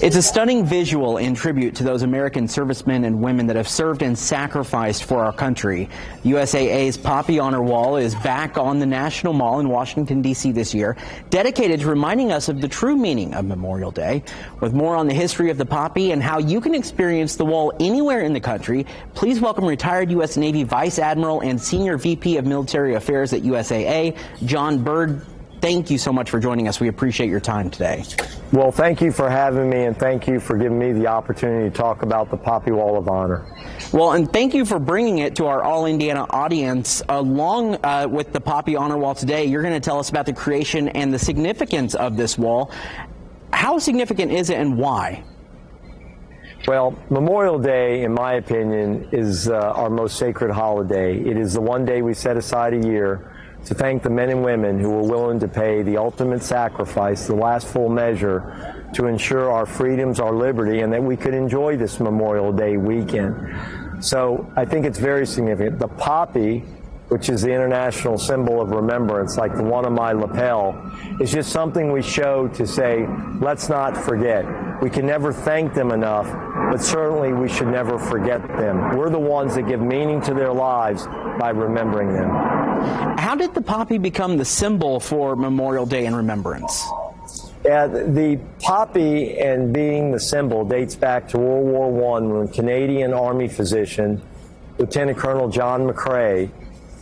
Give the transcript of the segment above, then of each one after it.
It's a stunning visual in tribute to those American servicemen and women that have served and sacrificed for our country. USAA's Poppy Honor Wall is back on the National Mall in Washington, D.C. this year, dedicated to reminding us of the true meaning of Memorial Day. With more on the history of the Poppy and how you can experience the wall anywhere in the country, please welcome retired U.S. Navy Vice Admiral and Senior VP of Military Affairs at USAA, John Byrd. Thank you so much for joining us. We appreciate your time today. Well, thank you for having me, and thank you for giving me the opportunity to talk about the Poppy Wall of Honor. Well, and thank you for bringing it to our All-Indiana audience. Along with the Poppy Honor Wall today, you're going to tell us about the creation and the significance of this wall. How significant is it and why? Well, Memorial Day, in my opinion, is our most sacred holiday. It is the one day we set aside a year to thank the men and women who were willing to pay the ultimate sacrifice, the last full measure, to ensure our freedoms, our liberty, and that we could enjoy this Memorial Day weekend. So I think it's very significant. The poppy, which is the international symbol of remembrance, like the one on my lapel, is just something we show to say, let's not forget. We can never thank them enough, but certainly we should never forget them. We're the ones that give meaning to their lives by remembering them. How did the poppy become the symbol for Memorial Day in remembrance? Yeah, the poppy and being the symbol dates back to World War I, when Canadian Army physician, Lieutenant Colonel John McCrae,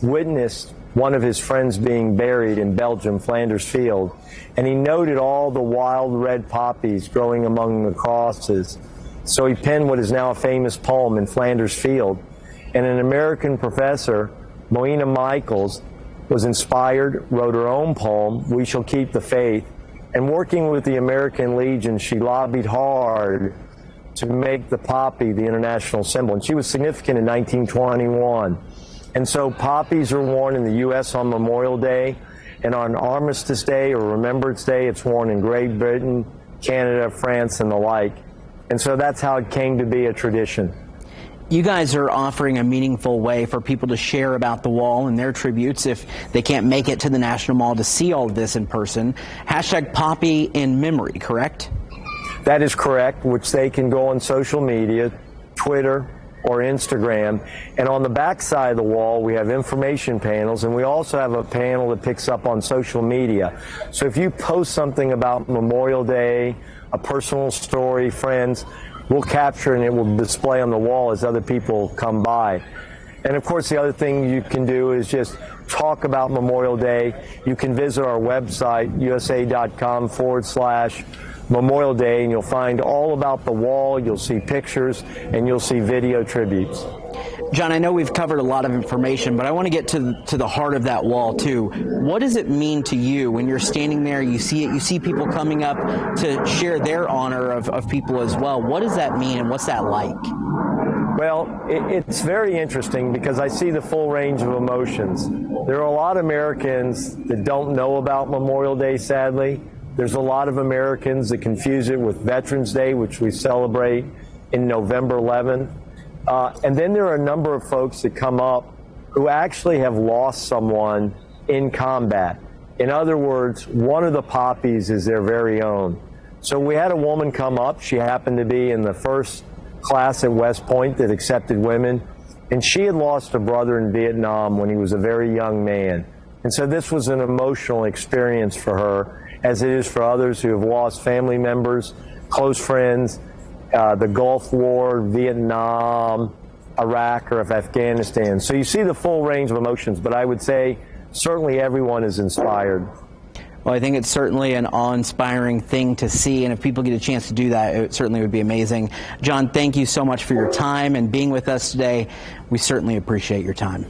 witnessed one of his friends being buried in Belgium, Flanders Field, and he noted all the wild red poppies growing among the crosses. So he penned what is now a famous poem, In Flanders Field. And an American professor, Moina Michaels, was inspired, wrote her own poem, We Shall Keep the Faith, and working with the American Legion, she lobbied hard to make the poppy the international symbol. And she was significant in 1921. And so poppies are worn in the U.S. on Memorial Day, and on Armistice Day or Remembrance Day, it's worn in Great Britain, Canada, France, and the like. And so that's how it came to be a tradition. You guys are offering a meaningful way for people to share about the wall and their tributes if they can't make it to the National Mall to see all of this in person. Hashtag Poppy in Memory, correct? That is correct, which they can go on social media, Twitter or Instagram. And on the back side of the wall, we have information panels, and we also have a panel that picks up on social media. So if you post something about Memorial Day, a personal story, friends, we'll capture and it will display on the wall as other people come by. And of course, the other thing you can do is just talk about Memorial Day. You can visit our website, usa.com/Memorial Day, and you'll find all about the wall. You'll see pictures and you'll see video tributes. John, I know we've covered a lot of information, but I want to get to the heart of that wall, too. What does it mean to you when you're standing there, you see it, you see people coming up to share their honor of people as well? What does that mean, and what's that like? Well, it's very interesting because I see the full range of emotions. There are a lot of Americans that don't know about Memorial Day, sadly. There's a lot of Americans that confuse it with Veterans Day, which we celebrate in November 11th. And then there are a number of folks that come up who actually have lost someone in combat. In other words, one of the poppies is their very own. So we had a woman come up. She happened to be in the first class at West Point that accepted women, and she had lost a brother in Vietnam when he was a very young man. And so this was an emotional experience for her, as it is for others who have lost family members, close friends, the Gulf War, Vietnam, Iraq, or Afghanistan. So you see the full range of emotions, but I would say certainly everyone is inspired. Well, I think it's certainly an awe-inspiring thing to see, and if people get a chance to do that, it certainly would be amazing. John, thank you so much for your time and being with us today. We certainly appreciate your time.